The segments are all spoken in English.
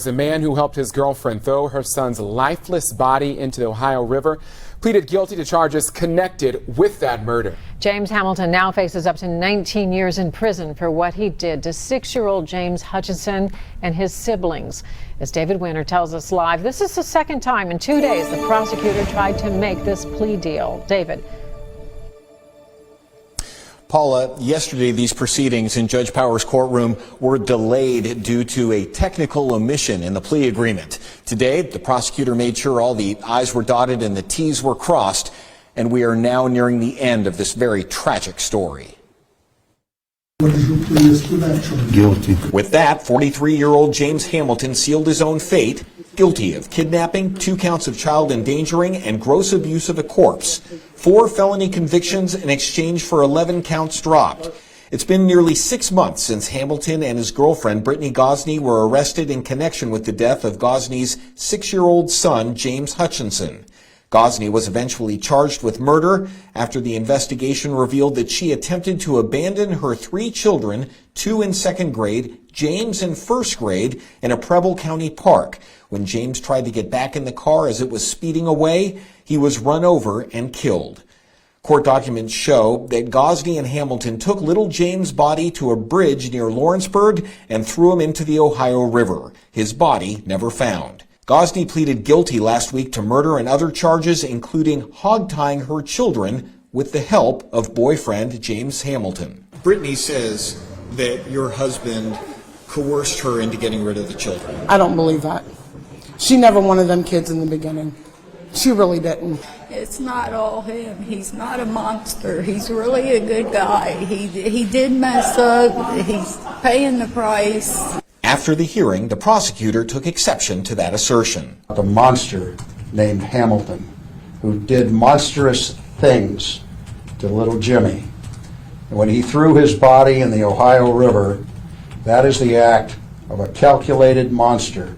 A man who helped his girlfriend throw her son's lifeless body into the Ohio River pleaded guilty to charges connected with that murder. James Hamilton now faces up to 19 years in prison for what he did to 6-year-old James Hutchinson and his siblings. As David Winter tells us live, this is the second time in 2 days the prosecutor tried to make this plea deal. David. Paula, yesterday these proceedings in Judge Power's courtroom were delayed due to a technical omission in the plea agreement. Today, the prosecutor made sure all the I's were dotted and the T's were crossed, and we are now nearing the end of this very tragic story. Guilty. With that, 43-year-old James Hamilton sealed his own fate, guilty of kidnapping, 2 counts of child endangering, and gross abuse of a corpse. 4 felony convictions in exchange for 11 counts dropped. It's been nearly 6 months since Hamilton and his girlfriend, Brittany Gosney, were arrested in connection with the death of Gosney's 6-year-old son, James Hutchinson. Gosney was eventually charged with murder after the investigation revealed that she attempted to abandon her 3 children, 2 in 2nd grade, James in 1st grade, in a Preble County park. When James tried to get back in the car as it was speeding away, he was run over and killed. Court documents show that Gosney and Hamilton took little James' body to a bridge near Lawrenceburg and threw him into the Ohio River. His body never found. Gosney pleaded guilty last week to murder and other charges, including hogtying her children with the help of boyfriend James Hamilton. Brittany says that your husband coerced her into getting rid of the children. I don't believe that. She never wanted them kids in the beginning. She really didn't. It's not all him. He's not a monster. He's really a good guy. He did mess up. He's paying the price. After the hearing, the prosecutor took exception to that assertion. A monster named Hamilton who did monstrous things to little Jimmy. And when he threw his body in the Ohio River, that is the act of a calculated monster.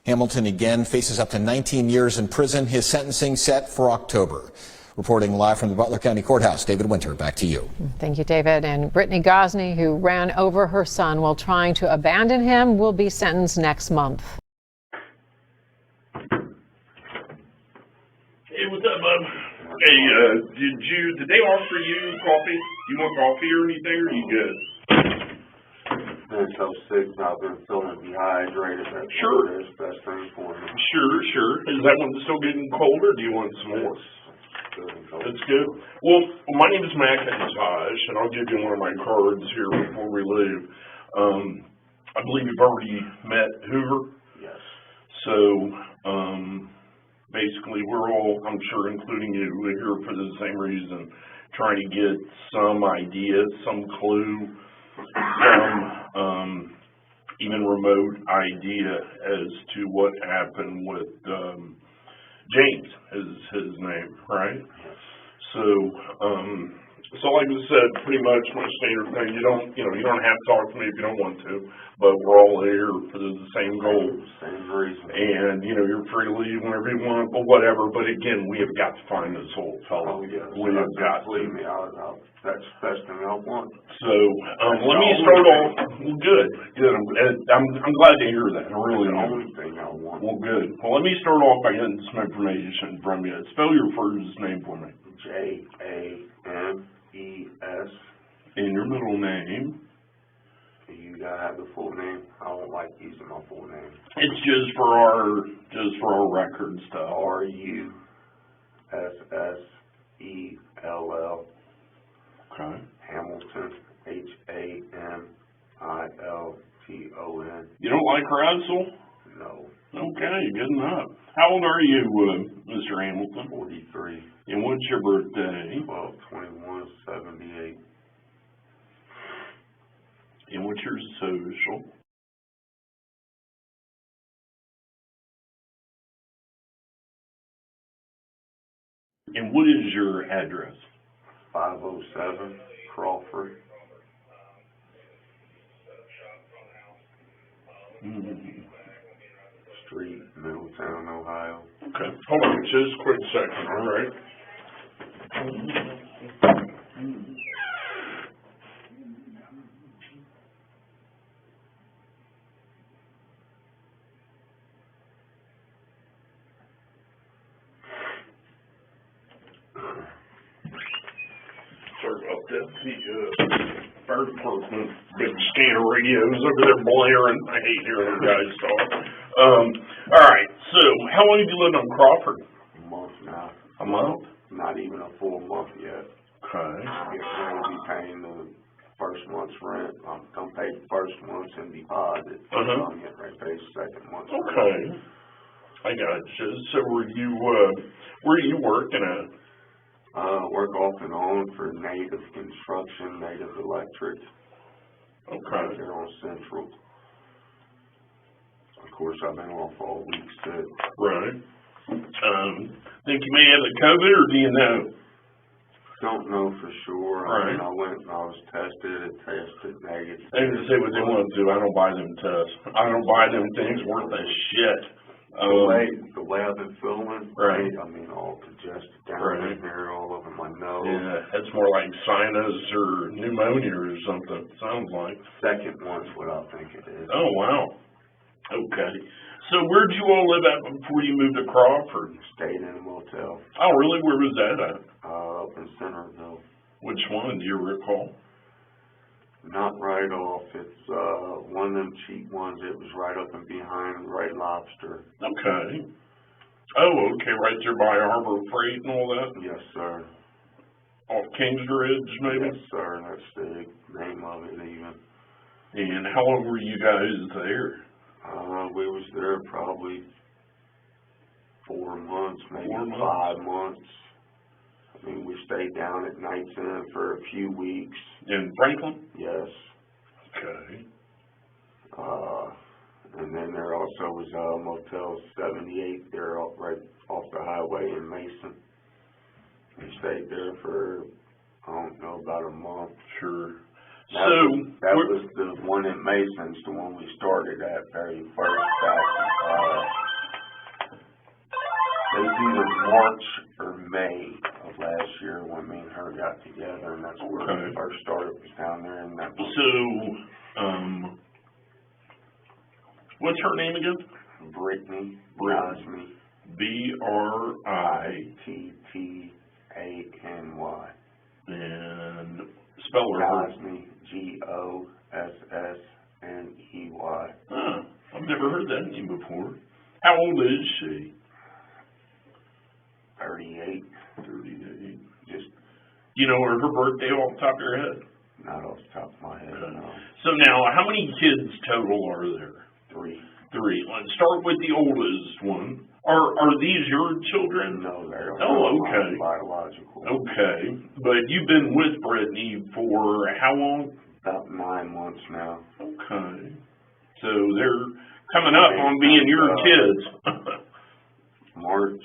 Hamilton again faces up to 19 years in prison. His sentencing set for October. Reporting live from the Butler County Courthouse, David Winter, back to you. Thank you, David. And Brittany Gosney, who ran over her son while trying to abandon him, will be sentenced next month. Hey, what's up, bub? Hey, did they offer you coffee? You want coffee or anything, or are you good? Been so sick, I've been feeling dehydrated. That's Sure. That's the best thing for me. Sure. Is that one still getting cold, or do you want some more? That's good. Well, my name is McIntosh, and I'll give you one of my cards here before we leave. I believe you've already met Hoover. Yes. So, basically, we're all, I'm sure, including you, we're here for the same reason, trying to get some idea, some clue, some even remote idea as to what happened with James is his name, right? So, like I said, pretty much my standard thing. You don't have to talk to me if you don't want to, but we're all here for the same goal. Same reason. And you're free to leave whenever you want, but whatever. But again, we have got to find this old fellow. Oh yeah. We have got to. Believe me, that's the best thing I want. So let me start off. Well, good. I'm glad to hear that. I really am. The only thing I want. Well, good. Well, let me start off by getting some information from you. Spell your first name for me. James. And your middle name. You gotta have the full name. I don't like using my full name. It's just for our record stuff. RUSSELL. Okay. Hamilton. HAMILTON. You don't like Russell? No. Okay, good enough. How old are you, Mr. Hamilton? 43. And what's your birthday? 12/21/78. And what's your social? And what is your address? 507 Crawford. Street, Middletown, Ohio. Okay, hold on just a quick second, all right? fire department, big stand of radios over there blaring. I hate hearing you guys talk. All right, so how long have you lived on Crawford? A month now. A month? Not even a full month yet. Okay. I'm getting ready to be paying the first month's rent. I'm gonna pay the first month's in deposit. So I'm getting ready to pay the second month's rent. Okay. I got you. So where are you working at? Work off and on for Native Construction, Native Electric. Okay. Right there on Central. Of course, I've been off all week sick. Right. Think you may have the COVID, or do you know? Don't know for sure. Right. I mean, I went and I was tested. It tested negative. They can say what they want to do. I don't buy them tests. I don't buy them things worth a shit. The way I've been feeling, right. I mean, all congested down right. in here, all over my nose. Yeah, that's more like sinus or pneumonia or something. Sounds like. Second one's what I think it is. Oh wow. Okay. So where'd you all live at before you moved to Crawford? Stayed in a motel. Oh really? Where was that at? Up in Centerville. Which one? Do you recall? Not right off. It's one of them cheap ones. It was right up and behind Red Lobster. Okay. Oh, okay, right there by Harbor Freight and all that? Yes, sir. Off Kings Ridge, maybe? Yes, sir. That's the name of it, even. And how long were you guys there? We was there probably 4 months, maybe 4 months. 5 months. I mean, we stayed down at Nights Inn for a few weeks. In Franklin? Yes. Okay. And then there also was Motel 78 there right off the highway in Mason. We stayed there for, I don't know, about a month. Sure. That was the one in Mason's, the one we started at very first back. It was either March or May of last year when me and her got together, and that's where we first started, was down there in that one. So, what's her name again? Brittany. Gosney. Brittany. And spell her. Gosney. Gosney. Huh. I've never heard that name before. How old is she? 38. 38. Just You know her birthday off the top of your head? not off the top of my head, no. So now, how many kids total are there? 3. 3. Let's start with the oldest one. Are these your children? No, they're okay. biological. Okay. But you've been with Brittany for how long? About 9 months now. Okay. So they're coming up on being your kids. March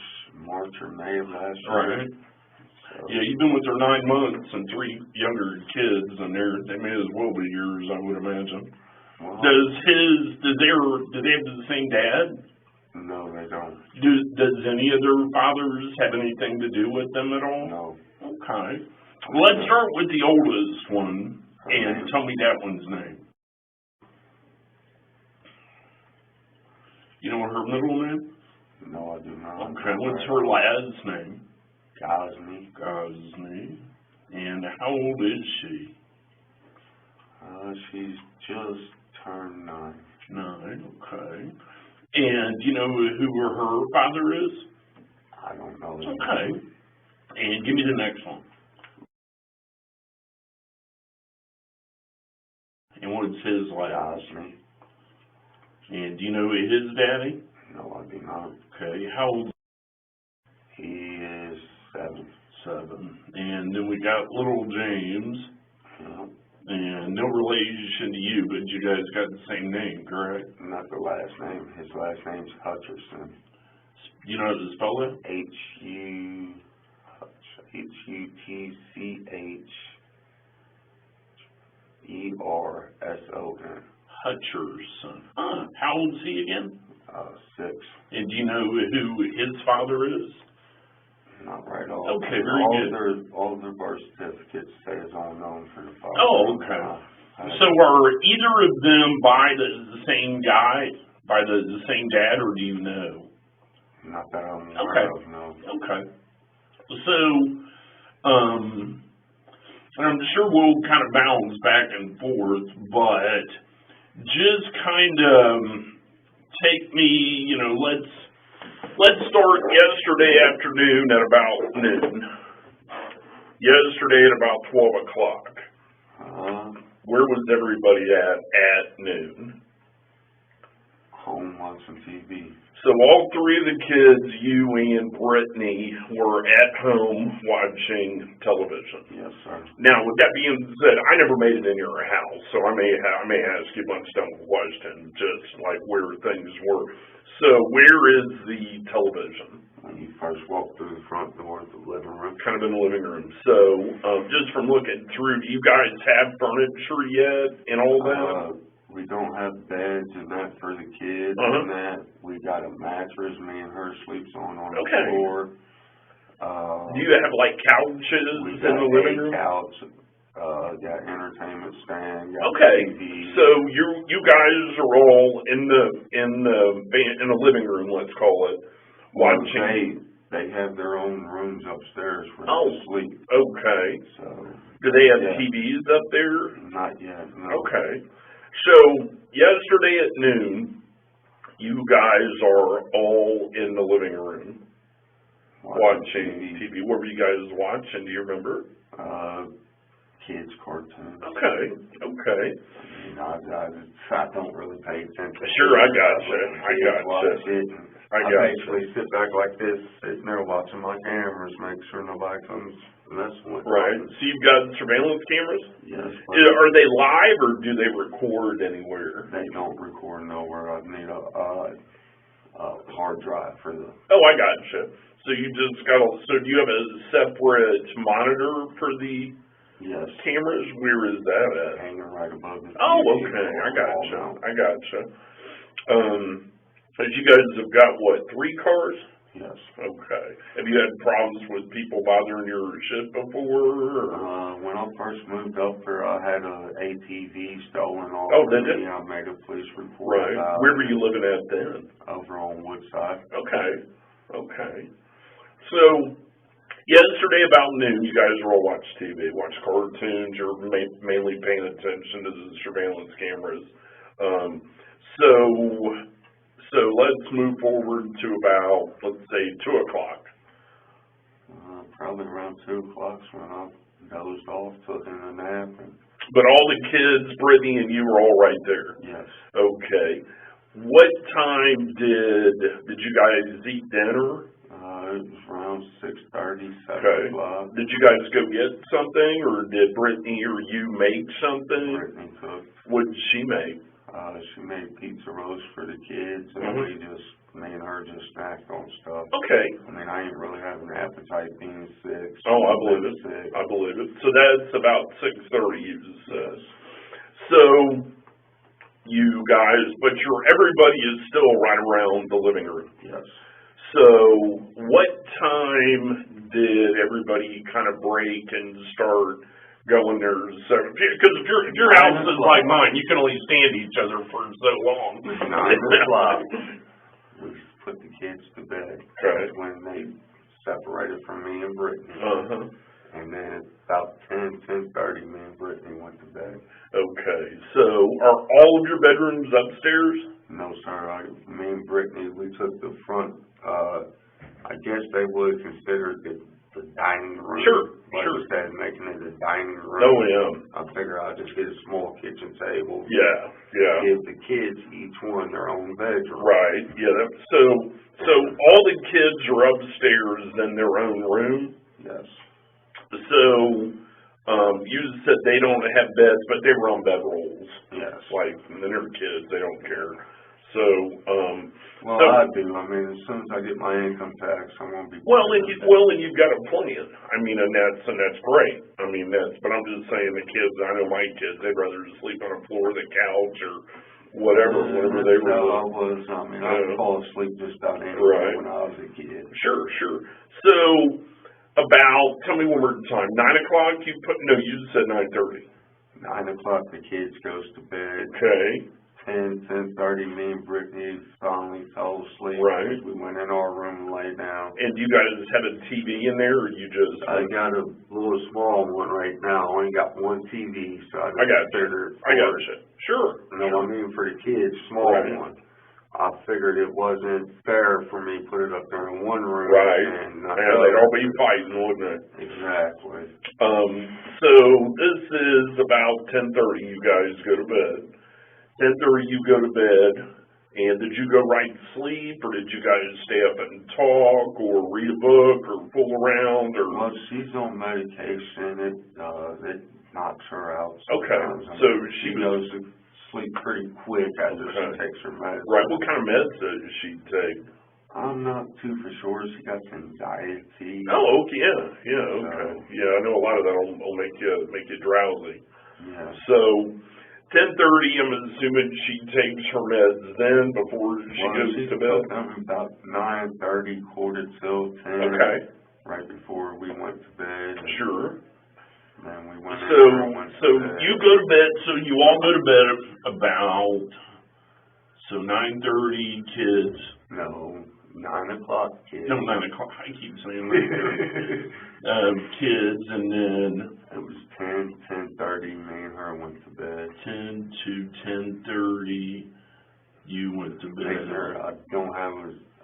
or May of last year. Right. So, Yeah, you've been with her 9 months and 3 younger kids, and they may as well be yours, I would imagine. well, Do they have the same dad? no, they don't. Does any of their fathers have anything to do with them at all? No. Okay. Well, let's start with the oldest one, and tell me that one's name. You know her middle name? No, I do not. Okay, what's her last name? Gosney. Gosney. And how old is she? She's just turned 9. 9, okay. And do you know who her father is? I don't know. Okay. And give me the next one. And what's his last name? And do you know his daddy? No, I do not. Okay. How old? He is 7. 7. And then we got little James. Yeah. And no relation to you, but you guys got the same name, correct? Not the last name. His last name's Hutchinson. You know how to spell that? Hutcherson. Hutcherson. Huh. How old is he again? 6. And do you know who his father is? Not right off. Okay, very good. All their birth certificates say his own known for the father. Oh, okay. So are either of them by the same guy, by the same dad, or do you know? Not that I'm aware of, no. Okay. So, And I'm sure we'll kind of bounce back and forth, but just kind of take me, let's start yesterday afternoon at about noon. Yesterday at about 12 o'clock. Where was everybody at noon? Home watching TV. So all three of the kids, you and Brittany, were at home watching television. Yes, sir. Now, with that being said, I never made it in your house, so I may ask you a bunch of dumb questions, just like where things were. So where is the television? When you first walk through the front door of the living room. Kind of in the living room. So just from looking through, do you guys have furniture yet and all that? We don't have beds and that for the kids and that. We got a mattress me and her sleeps on the floor. Do you have like couches in the living room? Couch, got entertainment stand, got TV. So you guys are all in the living room, let's call it, watching. They have their own rooms upstairs where they sleep. Okay. So do they have TVs up there? Not yet. No. Okay. So, yesterday at noon, you guys are all in the living room watching TV. What were you guys watching? Do you remember? Kids' cartoons. Okay. I don't really pay attention. Sure, I gotcha. I basically sit back like this, sitting there watching my cameras, make sure nobody comes messing with me. Right. So you've got surveillance cameras? Yes. Are they live or do they record anywhere? They don't record nowhere. I need a hard drive for the... Oh, I gotcha. So you just got so do you have a separate monitor for the cameras? Where is that at? Hanging right above the TV. Oh, okay. I gotcha. But you guys have got, what, 3 cars? Yes. Okay. Have you had problems with people bothering your shit before? When I first moved up here, I had an ATV stolen off of me. I made a police report about Where were you living at then? Over on Woodside. Okay. So, yesterday about noon, you guys were all watching TV, watch cartoons. You're mainly paying attention to the surveillance cameras. So let's move forward to about, let's say, 2 o'clock. Probably around 2 o'clock when I dozed off, took in a nap. But all the kids, Brittany and you, were all right there? Yes. Okay. What time did you guys eat dinner? It was around 6:30, 7 o'clock. Did you guys go get something, or did Brittany or you make something? Brittany cooked. What did she make? She made pizza roast for the kids, and me and her just snacked on stuff. Okay. I mean, I ain't really having an appetite being sick. Oh, I believe it. So that's about 6:30, you said. So you guys, but everybody is still right around the living room. Yes. So what time did everybody kind of break and start going there? So, because if your house is like mine, you can only stand each other for so long. 9 o'clock. We put the kids to bed. Okay. That's when they separated from me and Brittany. And then about 10:30, me and Brittany went to bed. Okay. So are all of your bedrooms upstairs? No, sir. Me and Brittany, we took the front. I guess they would consider the dining room. Sure. Instead of making it a dining room. Oh, yeah. I figure I'll just get a small kitchen table. Yeah. Give the kids each one their own bedroom. Right. Yeah. So all the kids are upstairs in their own room? Yes. So you said they don't have beds, but they were on bed rolls. Yes. Like, they're kids, they don't care. So, I do. I mean, as soon as I get my income tax, I'm going to be... and you've got a plan. I mean, and that's great. I mean, but I'm just saying the kids, I know my kids, they'd rather just sleep on the floor, the couch, or whatever they were. I'd fall asleep just about anywhere when I was a kid. Sure. So, tell me one more time, 9 o'clock, you said 9:30. 9 o'clock, the kids goes to bed. Okay. 10:30, me and Brittany finally fell asleep. Right. We went in our room and lay down. And you guys have a TV in there, or you just? I got a little small one right now. I only got one TV, so I got figured. I got you. Sure. No, I mean for the kids, small Right. one. I figured it wasn't fair for me to put it up there in one room. Right. And not Yeah, they'd all be fighting, wouldn't it? Exactly. So this is about 10:30. You guys go to bed. 10:30, you go to bed. And did you go right to sleep, or did you guys stay up and talk, or read a book, or fool around, or? Well, she's on medication. It knocks her out. Okay. Sometimes. So she goes to sleep pretty quick after Okay. she takes her medicine. Right. What kind of meds does she take? I'm not too for sure. She got anxiety. Oh, okay. Yeah. Okay. Yeah, I know a lot of that will make you drowsy. Yeah. So 10:30, I'm assuming she takes her meds then before she goes to bed. About 9:30, 9:45, 10. Okay. Right before we went to bed. Sure. And we went So you go to bed. So you all go to bed about 9:30. Kids. No, 9 o'clock, kids. No, 9 o'clock. I keep saying 9:30. Kids, and then it was 10:30. Me and her went to bed. 10 to 10:30. You went to bed. I don't have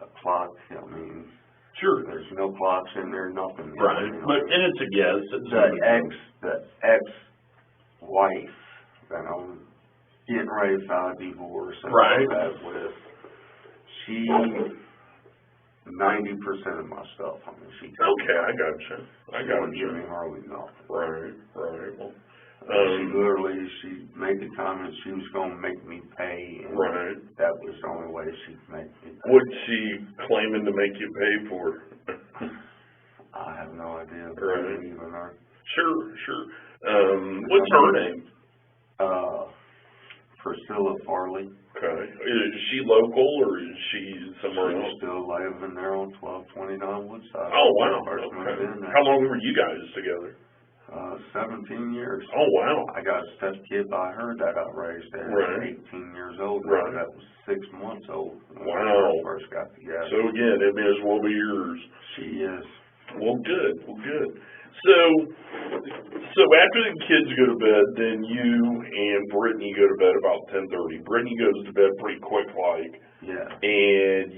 a clock. I mean, sure. There's no clocks in there, nothing. Right, You know. and it's a guess. The ex-wife that I'm getting ready to file a divorce and right. all that with, she 90% of my stuff. I mean, she. Okay, I got you. She wouldn't give me hardly nothing. Right. Well, she made the comment she was going to make me pay, and right. that was the only way she could make me pay. What's she claiming to make you pay for? I have no idea. Right. Even her. Sure. What's her name? Priscilla Farley. Okay. Is she local, or is she somewhere else? She's still living there on 1229 Woodside. Oh, wow. Okay. How long were you guys together? 17 years. Oh, wow. I got a stepkid by her that I raised at right. 18 years old. Right. That was 6 months old when wow. we first got together. So again, it may as well be yours. She is. Well, good. So after the kids go to bed, then you and Brittany go to bed about 10:30. Brittany goes to bed pretty quick, like. Yeah. And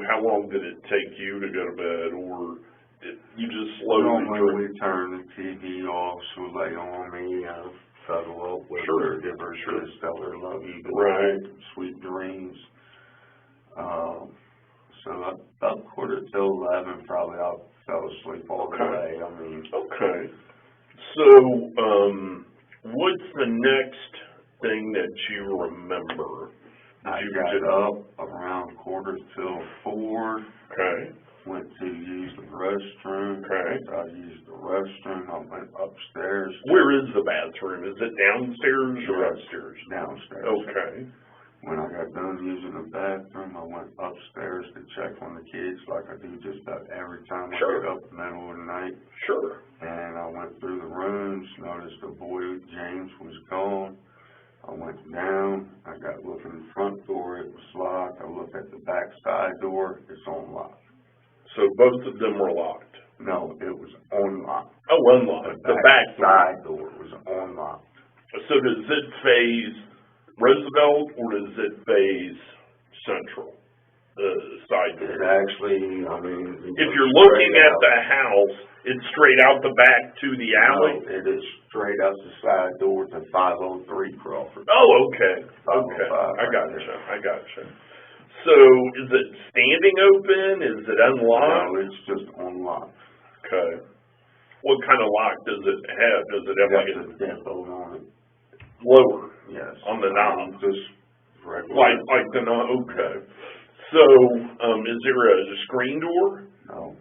how long did it take you to go to bed, or did you just slowly? Normally we turn the TV off, she'll lay on me, cuddle up with her, give her a kiss, tell her love you, right. Sweet dreams. So about 11:15, probably I fell asleep all the way. I mean. Okay. So, what's the next thing that you remember? I got up around 4:45. Okay. Went to use the restroom. Okay. I used the restroom. I went upstairs. Where is the bathroom? Is it downstairs or upstairs? Downstairs. Okay. When I got done using the bathroom, I went upstairs to check on the kids like I do just about every time I get up in the middle of the night. Sure. And I went through the rooms, noticed the boy, James, was gone. I went down, I got looked in the front door, it was locked. I looked at the back side door, it's unlocked. So both of them were locked? No, it was unlocked. Oh, unlocked. The back side door was unlocked. So does it face Roosevelt, or does it face Central? The side door? It actually, I mean... If you're looking at the house, it's straight out the back to the alley? No, it is straight out the side door to 503 Crawford. Oh, okay. Okay. I gotcha. So, is it standing open? Is it unlocked? No, it's just unlocked. Okay. What kind of lock does it have? Does it have like a deadbolt on it? Lower? Yes. On the knob? Just regular. Like the knob? Okay. So, is there a screen door? No.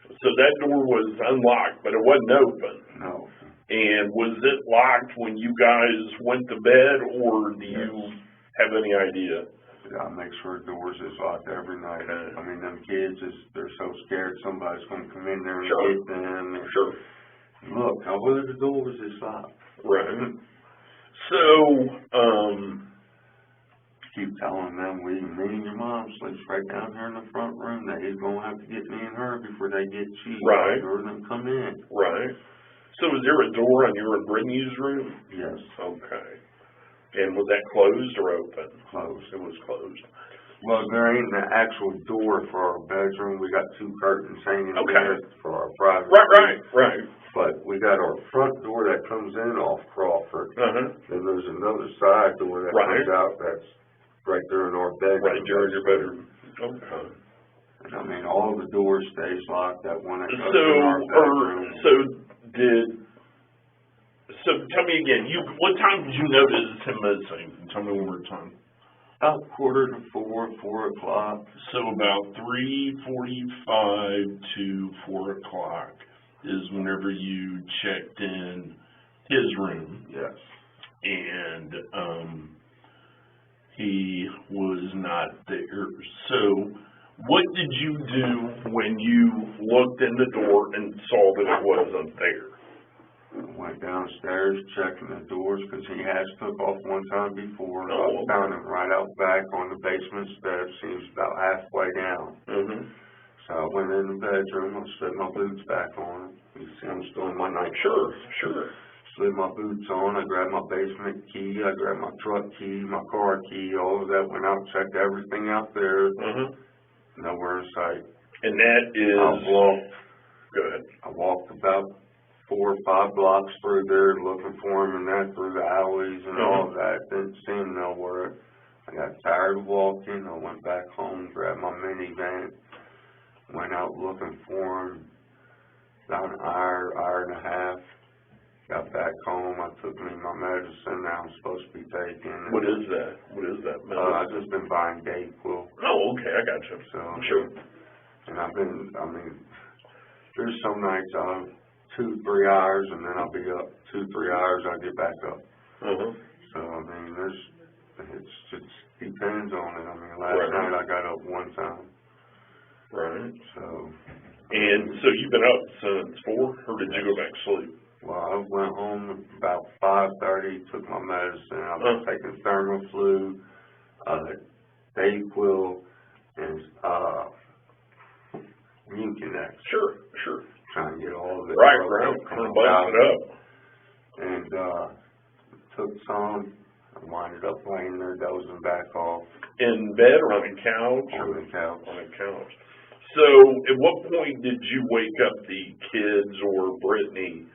So that door was unlocked, but it wasn't open? No. And was it locked when you guys went to bed, or do you have any idea? I make sure doors is locked every night. Okay. I mean, them kids, they're so scared somebody's going to come in there and get them. Sure. Look, how well the doors is locked. Right. So, keep telling them, me and your mom sleeps right down here in the front room, that he's going to have to get me and her before they get you. Right. Or them come in. Right. So was there a door on your and Brittany's room? Yes. Okay. And was that closed or open? Closed. It was closed. Well, there ain't an actual door for our bedroom. We got 2 curtains hanging there for our private. Right. But we got our front door that comes in off Crawford. Uh-huh. Then there's another side door that comes out that's right there in our bedroom. Right there in your bedroom. Okay. And I mean, all the doors stays locked. That one that goes in our bedroom. So tell me again, what time did you notice him missing? Tell me one more time. About 3:45, 4 o'clock. So about 3:45 to 4 o'clock is whenever you checked in his room. Yes. And he was not there. So what did you do when you looked in the door and saw that it wasn't there? I went downstairs checking the doors because he has took off one time before. Oh, I found him right out back on the basement steps. He was about halfway down. Mm-hmm. So I went in the bedroom. I slid my boots back on. You see, I'm still in my night. Sure. Slid my boots on. I grabbed my basement key. I grabbed my truck key, my car key. All of that. Went out, checked everything out there. Mm-hmm. Nowhere in sight. And that is... Go ahead. I walked about 4 or 5 blocks through there looking for him, and that through the alleys and all of that. Didn't see him nowhere. I got tired of walking. I went back home, grabbed my minivan, went out looking for him. About an hour and a half. Got back home. I took me my medicine that I'm supposed to be taking. What is that? Medicine? I've just been buying Dayquil. Oh, okay. I got you. So, sure. And there's some nights I'll 2-3 hours, and then I'll be up 2-3 hours. I'll get back up. Uh-huh. So it just depends on it. Last night I got up one time. Right. So. And so you've been up since 4, or did you go back to sleep? Well, I went home about 5:30. Took my medicine. I've been taking Thermoflu, Dayquil, and Mucinex. Sure. Trying to get all of it. Right. Bust it up. And took some. I winded up laying there, dozing back off. In bed or on a couch? On the couch. On a couch. So, at what point did you wake up the kids or Brittany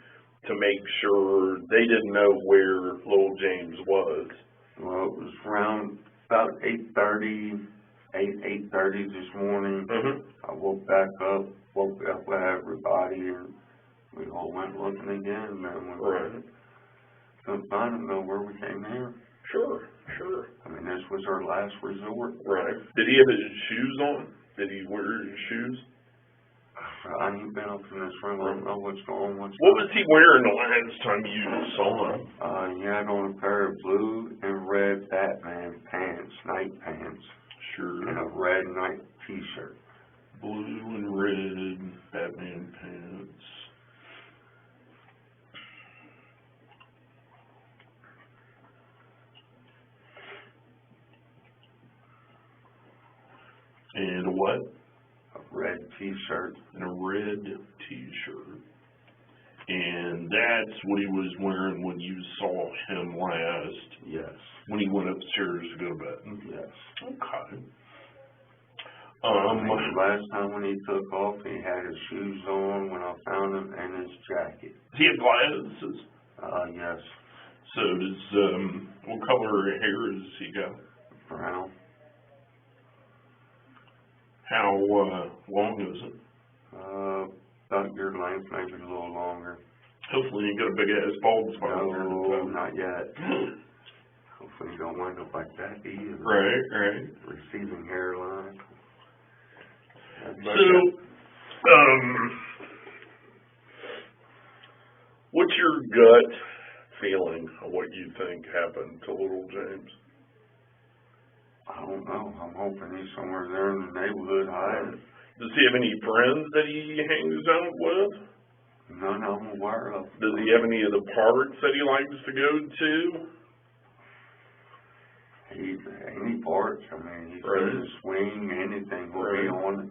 to make sure they didn't know where little James was? Well, it was around about 8:30 this morning. Mm-hmm. I woke up with everybody, and we all went looking again. And then we couldn't find them nowhere. We came here. Sure. This was our last resort. Right. Did he have his shoes on? Did he wear his shoes? I ain't been up in this room. I don't know what's going on. What was he wearing the last time you saw him? He had on a pair of blue and red Batman pants, night pants. Sure. And a red night t-shirt. Blue and red Batman pants. And a what? A red t-shirt. And a red t-shirt. And that's what he was wearing when you saw him last? Yes. When he went upstairs to go to bed? Yes. Okay. Last time when he took off, he had his shoes on when I found him, and his jacket. Does he have glasses? Yes. So does, what color hair has he got? Brown. How long is it? About your length, maybe a little longer. Hopefully you got a big ass bald spot. No, not yet. Hopefully you don't wind up like that either. Right. Receiving hairline. So, what's your gut feeling of what you think happened to little James? I don't know. I'm hoping he's somewhere there in the neighborhood hiding. Does he have any friends that he hangs out with? None I'm aware of. Does he have any of the parks that he likes to go to? Any any parts. I mean, he couldn't swing, anything would be on it.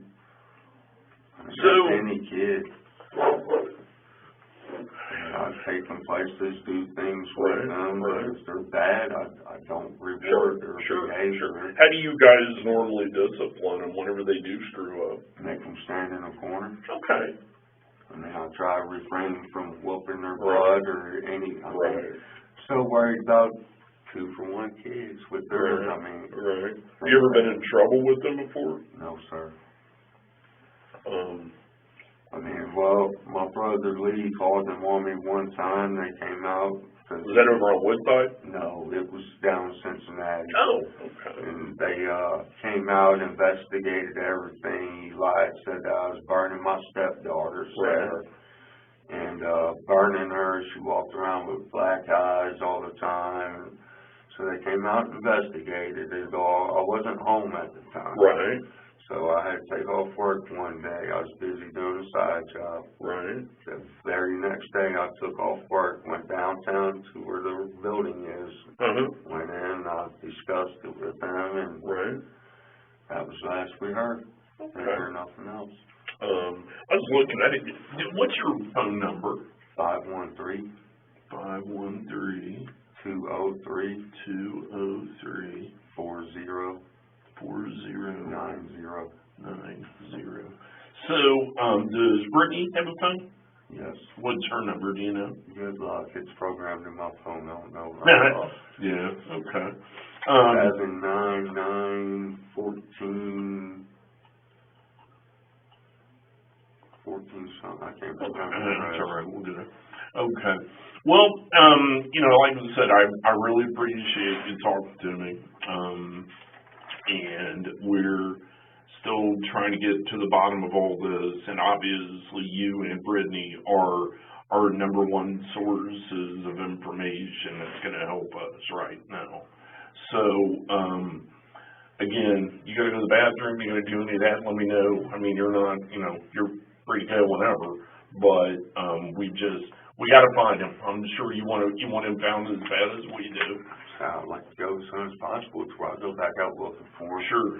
I mean, So, any kid. I've taken places, do things with them, but if they're bad, I don't reward their behavior. How do you guys normally discipline them whenever they do screw up? Make them stand in a corner. Okay. I mean, I try to refrain from whooping their blood or any. I mean, so worried about 2-for-1 kids with their. I mean. Right. Have you ever been in trouble with them before? No, sir. I mean, well, my brother Lee called them on me one time. They came out. Was that over on Woodside? No, it was down in Cincinnati. Oh, okay. And they came out, investigated everything. He lied, said that I was burning my stepdaughter's hair. And burning her. She walked around with black eyes all the time. So they came out and investigated it all. I wasn't home at the time. Right. So I had to take off work one day. I was busy doing a side job. Right. The very next day I took off work, went downtown to where the building is. Went in, I discussed it with them, and that was the last we heard. Didn't hear nothing else. I was looking at it. What's your phone number? 513 513 203 203 4090. So, does Brittany have a phone? Yes. What's her number? Do you know? Good luck. It's programmed in my phone. I don't know. Yeah. Okay. 79914 something. I can't remember. That's all right. We'll do that. Okay. Well, like I said, I really appreciate you talking to me. And we're still trying to get to the bottom of all this. And obviously, you and Brittany are our number one sources of information that's going to help us right now. So, again, you got to go to the bathroom, you got to do any of that, let me know. I mean, you're not, you're free to go whenever, but we got to find him. I'm sure you want him found as bad as we do. I'd like to go as soon as possible before I go back out looking for him. Sure.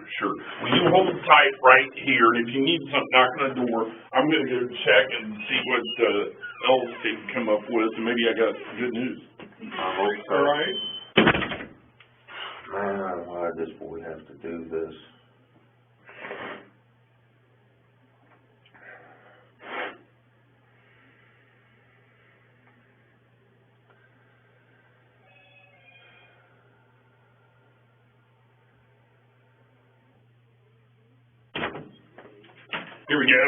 Well, you hold tight right here, and if you need something knocking on the door, I'm going to go check and see what else they can come up with, and maybe I got some good news. I hope so. All right? Man, why does this boy have to do this? Here we go.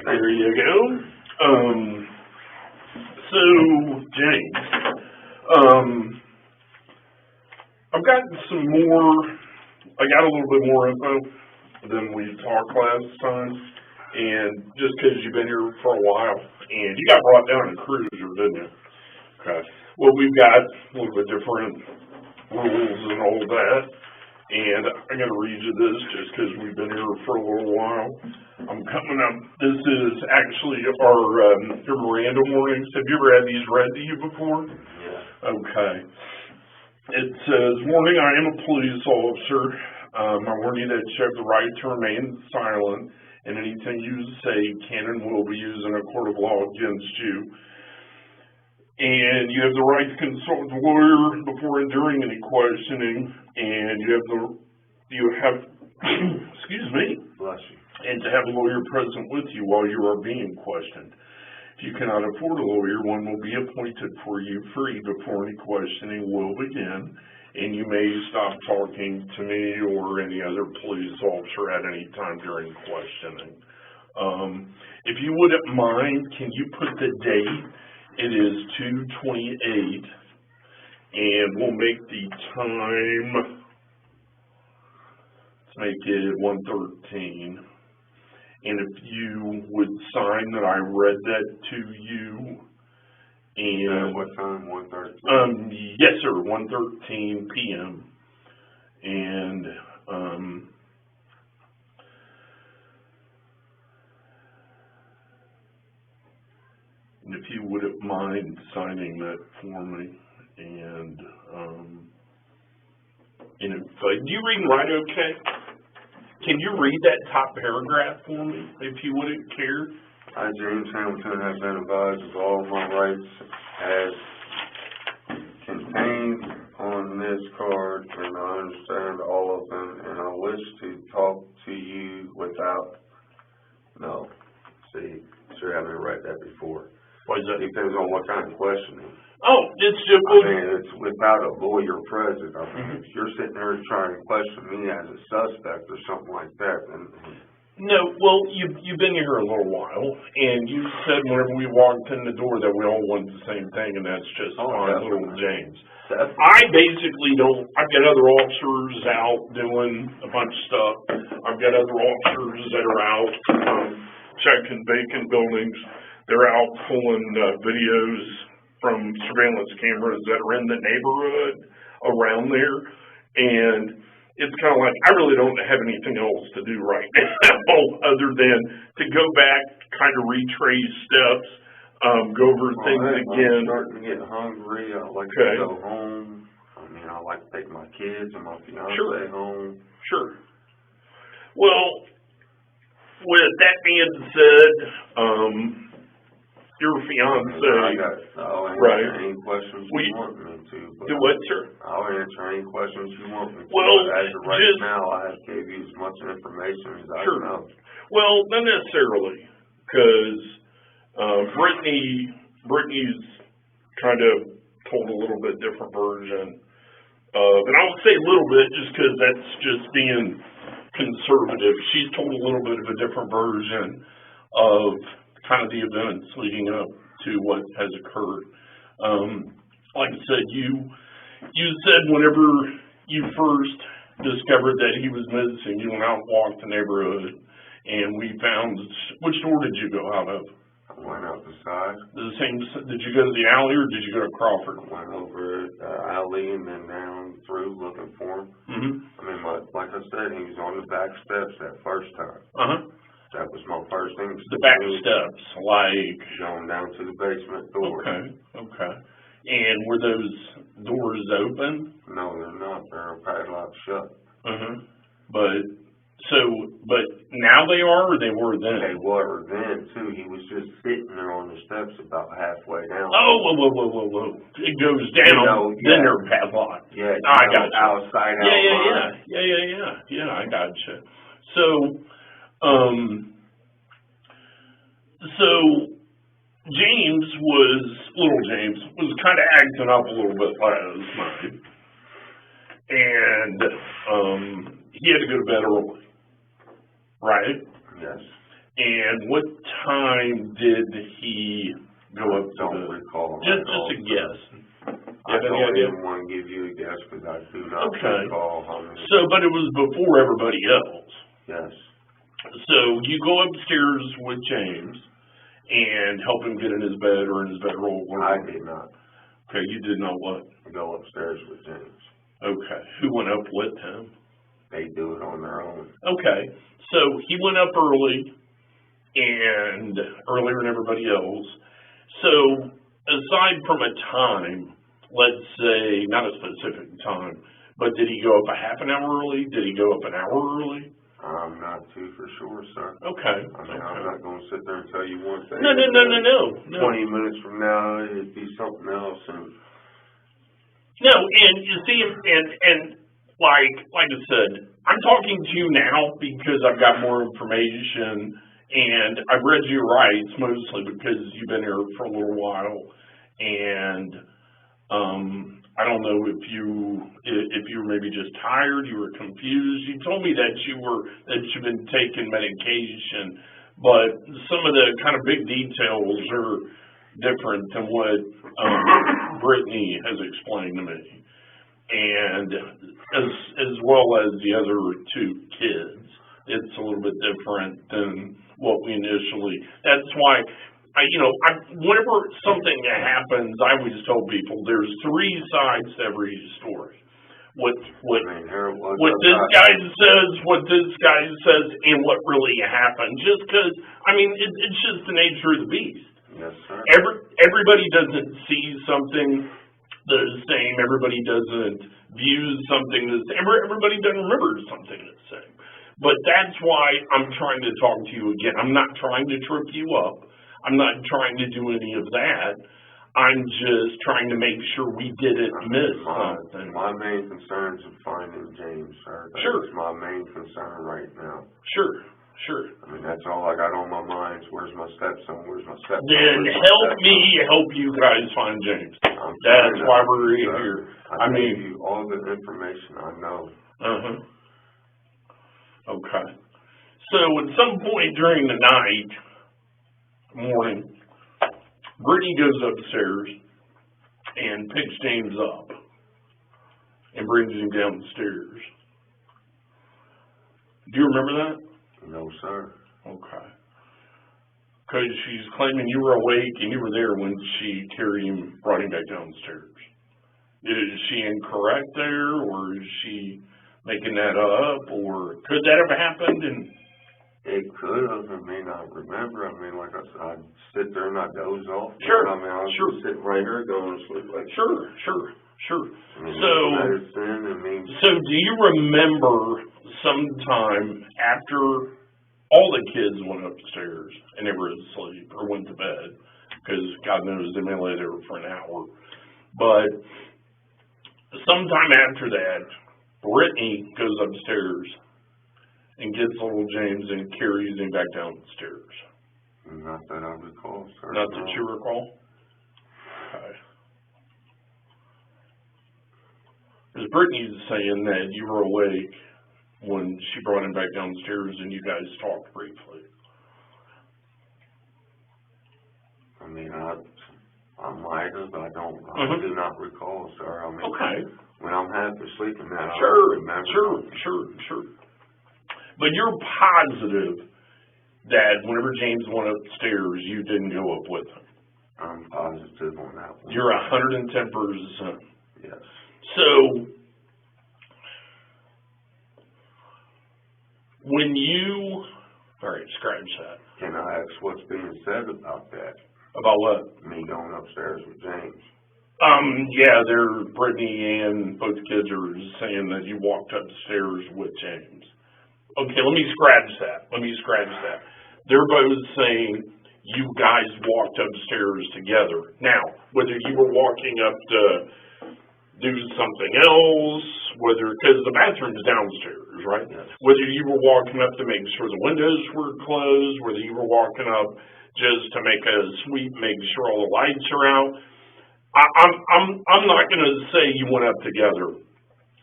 There you go. So, James, I've gotten some more, I got a little bit more info than we talked last time, and just because you've been here for a while, and you got brought down in a cruiser, didn't you? Okay. Well, we've got a little bit different rules and all that. And I'm going to read you this just because we've been here for a little while. I'm coming up. This is actually our Miranda warnings. Have you ever had these read to you before? Yeah. Okay. It says, warning, I am a police officer. I warn you that you have the right to remain silent, and anything you say can and will be used in a court of law against you. And you have the right to consult with a lawyer before and during any questioning, and you have excuse me, Bless you. and to have a lawyer present with you while you are being questioned. If you cannot afford a lawyer, one will be appointed for you free before any questioning will begin, and you may stop talking to me or any other police officer at any time during questioning. If you wouldn't mind, can you put the date? It is 2/28, and we'll make the time, let's make it 1:13. And if you would sign that I read that to you, and what time? 1:13? yes sir, 1:13 p.m. And if you wouldn't mind signing that for me, and Do you read and write okay? Can you read that top paragraph for me, if you wouldn't care? I, James Hamilton, have been advised of all my rights as contained on this card, and I understand all of them, and I wish to talk to you without, no, see, should have me write that before. Why is that? Depends on what kind of questioning. Oh, it's just, I mean, it's without a lawyer present. I mean, if you're sitting there trying to question me as a suspect or something like that, then... No, well, you've been here a little while, and you said whenever we walked in the door that we all want the same thing, and that's just fine, little James. I basically don't, I've got other officers out doing a bunch of stuff. I've got other officers that are out checking vacant buildings. They're out pulling videos from surveillance cameras that are in the neighborhood around there, and it's kind of like, I really don't have anything else to do right now other than to go back, kind of retrace steps, go over things again. I'm starting to get hungry. I like to go home. I mean, I like to take my kids and my fiance home. Sure. Well, with that being said, your fiance, I'll answer any questions you want me to. Do what, sir? I'll answer any questions you want me to. Well, as of right now, I have gave you as much information as I know. Well, not necessarily, because Brittany's kind of told a little bit different version of, and I would say a little bit just because that's just being conservative. She's told a little bit of a different version of kind of the events leading up to what has occurred. Like I said, you said whenever you first discovered that he was missing, you went out and walked the neighborhood, and we found, which door did you go out of? I went out the side. Did you go to the alley, or did you go to Crawford? I went over the alley and then down through looking for him. Mm-hmm. I mean, like I said, he was on the back steps that first time. Uh-huh. That was my first thing. The back steps, like... Going down to the basement door. Okay. And were those doors open? No, they're not. They're padlocked shut. Uh-huh. But now they are, or they were then? They were then, too. He was just sitting there on the steps about halfway down. Oh, whoa. It goes down, then they're padlocked. Yeah. I got you. Outside. Yeah, I got you. So little James was kind of acting up a little bit last night, and he had to go to bed early, right? Yes. And what time did he go up to Don't recall. Just a guess. I don't even want to give you a guess because I do not recall how many. So, but it was before everybody else. Yes. So you go upstairs with James and help him get in his bed or in his bedroll. I did not. Okay, you did not what? Go upstairs with James. Okay. Who went up with him? They do it on their own. Okay. So he went up early and earlier than everybody else. So aside from a time, let's say, not a specific time, but did he go up a half an hour early? Did he go up an hour early? I'm not too for sure, sir. Okay. I mean, I'm not going to sit there and tell you one thing. No. 20 minutes from now, it'd be something else. And you see, and like I said, I'm talking to you now because I've got more information, and I've read your rights mostly because you've been here for a little while, and I don't know if you were maybe just tired, you were confused. You told me that you've been taking medication, but some of the kind of big details are different than what Brittany has explained to me, and as well as the other two kids, it's a little bit different than what we initially. That's why. Whenever something happens, I always tell people there's three sides to every story. What this guy says, and what really happened. Just because, it's just the nature of the beast. Yes, sir. Everybody doesn't see something the same. Everybody doesn't views something the same. Everybody doesn't remember something the same. But that's why I'm trying to talk to you again. I'm not trying to trip you up. I'm not trying to do any of that. I'm just trying to make sure we didn't miss something. My main concern is finding James, sir. Sure. That's my main concern right now. Sure. I mean, that's all I got on my mind. Where's my stepson? Then help me help you guys find James. That's why we're here. I gave you all the information I know. Okay. So at some point during the morning, Brittany goes upstairs and picks James up and brings him down the stairs. Do you remember that? No, sir. Okay. Because she's claiming you were awake and you were there when she carried him, brought him back down the stairs. Is she incorrect there, or is she making that up, or could that have happened? And it could have. I mean, I remember. I mean, like I said, I'd sit there and I'd doze off. Sure. I mean, I was just sitting right here going to sleep. Like, Sure. I mean, So do you remember sometime after all the kids went upstairs and they were asleep or went to bed, because God knows they may lay there for an hour, but sometime after that, Brittany goes upstairs and gets little James and carries him back down the stairs? Not that I recall, sir. Not that you recall? Okay. Because Brittany's saying that you were awake when she brought him back downstairs and you guys talked briefly. I mean, I might have, but I do not recall, sir. I mean, okay. When I'm half asleep in that, I Sure. don't remember. Sure. But you're positive that whenever James went upstairs, you didn't go up with him? I'm positive on that one. You're 110%. Yes. So, when you, all right, scratch that. Can I ask what's being said about that? About what? Me going upstairs with James. Yeah, Brittany and both kids are saying that you walked upstairs with James. Okay, let me scratch that. They're both saying you guys walked upstairs together. Now, whether you were walking up to do something else, because the bathroom's downstairs, right? Yes. Whether you were walking up to make sure the windows were closed, whether you were walking up just to make a sweep, make sure all the lights are out. I'm not going to say you went up together,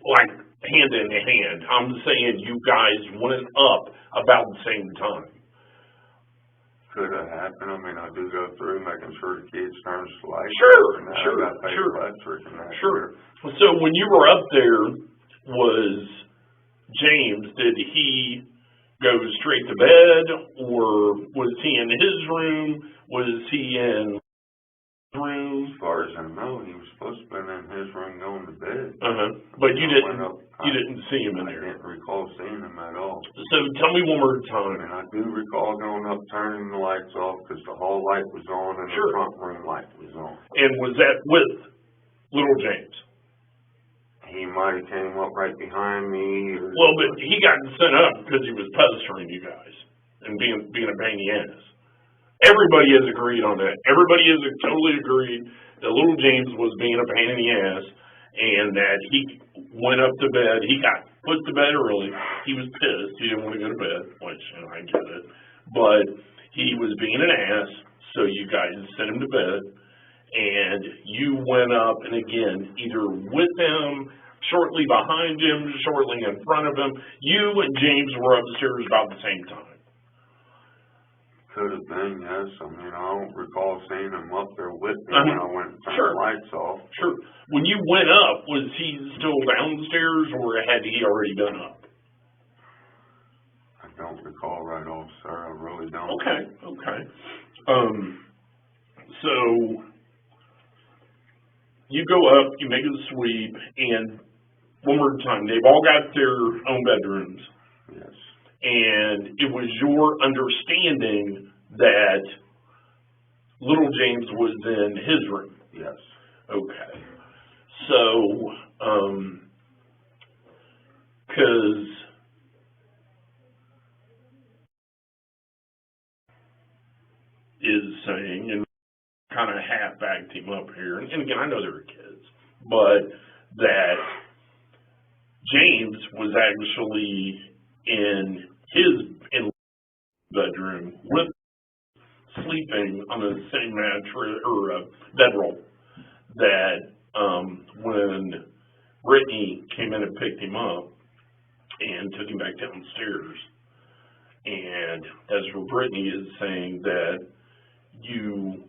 like hand in hand. I'm saying you guys went up about the same time. Could have happened. I mean, I do go through making sure the kids turn the lights. Sure. So when you were up there, was James, did he go straight to bed, or was he in his room? Was he in room? As far as I know, he was supposed to have been in his room going to bed. But you didn't see him in there. I didn't recall seeing him at all. So tell me one more time. And I do recall going up, turning the lights off because the hall light was on and the front room light was on. And was that with little James? He might have came up right behind me. Well, but he got sent up because he was pestering you guys and being a pain in the ass. Everybody has agreed on that. Everybody has totally agreed that little James was being a pain in the ass and that he went up to bed. He got put to bed early. He was pissed. He didn't want to go to bed, which, I get it. But he was being an ass, so you guys sent him to bed. And you went up, and again, either with him, shortly behind him, shortly in front of him. You and James were upstairs about the same time. Could have been, yes. I mean, I don't recall seeing him up there with me when I went and turned the lights off. Sure. When you went up, was he still downstairs, or had he already been up? I don't recall right off, sir. I really don't. Okay. So you go up, you make a sweep, and one more time, they've all got their own bedrooms. Yes. And it was your understanding that little James was in his room? Yes. Okay. So, because is saying, and kind of half backed him up here, and again, I know there were kids, but that James was actually in his bedroom with sleeping on the same mattress or bedroll that when Brittany came in and picked him up and took him back downstairs. And that's where Brittany is saying that you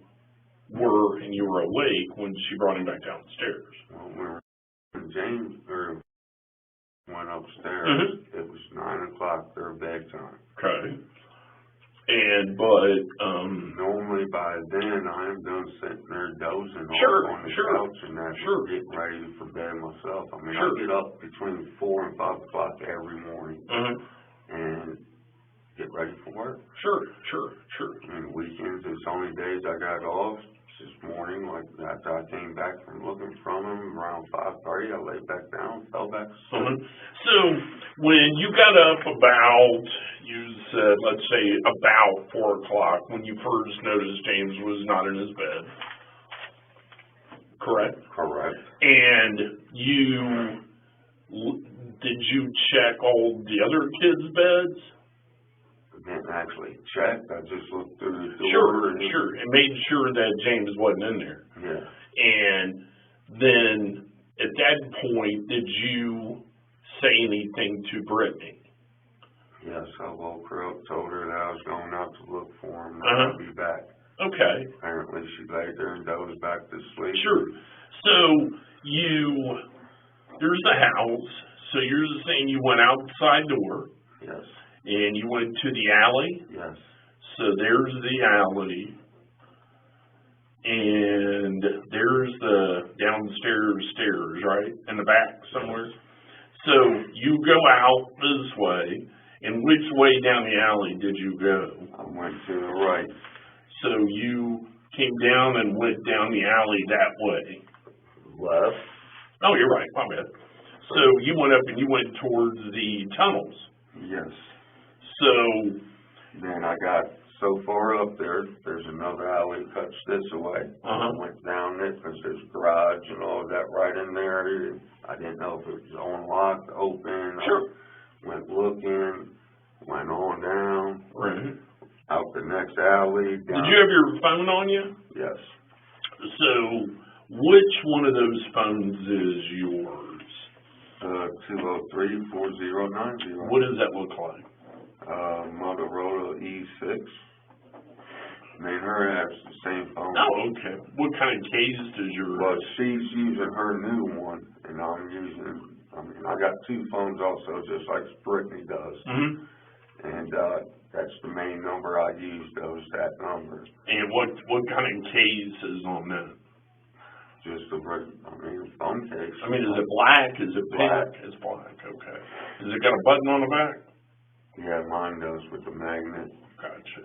were awake when she brought him back downstairs. Well, when James went upstairs, it was 9 o'clock, their bedtime. Okay. But normally by then I'm done sitting there dozing Sure, on the sure, couch and that's getting ready for bed myself. I mean, I get up between 4 and 5 o'clock every morning and get ready for work. Sure. And weekends, it's only days I got off. This morning, like after I came back from looking from him around 5:30, I laid back down, fell back asleep. So when you got up about, you said, let's say about 4 o'clock, when you first noticed James was not in his bed, correct? Correct. And did you check all the other kids' beds? I didn't actually check. I just looked through the door. Sure. And made sure that James wasn't in there. Yeah. And then at that point, did you say anything to Brittany? Yes, I woke her up, told her that I was going out to look for him, and I'd be back. Okay. Apparently she laid there and dozed back to sleep. Sure. So there's the house. So you're saying you went outside door. Yes. And you went to the alley? Yes. So there's the alley. And there's the downstairs stairs, right? In the back somewhere? So you go out this way. And which way down the alley did you go? I went to the right. So you came down and went down the alley that way? Left. Oh, you're right. My bad. So you went up and you went towards the tunnels? Yes. So then I got so far up there's another alley that cuts this away. I went down it because there's garage and all of that right in there. I didn't know if it was unlocked, open. Sure. Went looking, went on down, right. out the next alley. Down. Did you have your phone on you? Yes. So which one of those phones is yours? 203-4090. What does that look like? Motorola E6. Me and her have the same phone. Oh, okay. What kind of case does yours? Well, she's using her new one, and I'm using. I mean, I got 2 phones also, just like Brittany does. And that's the main number I use. That number. And what kind of case is on that? Just a phone case. I mean, is it black? Is it black? It's black. Okay. Has it got a button on the back? Yeah, mine does with the magnet. Gotcha.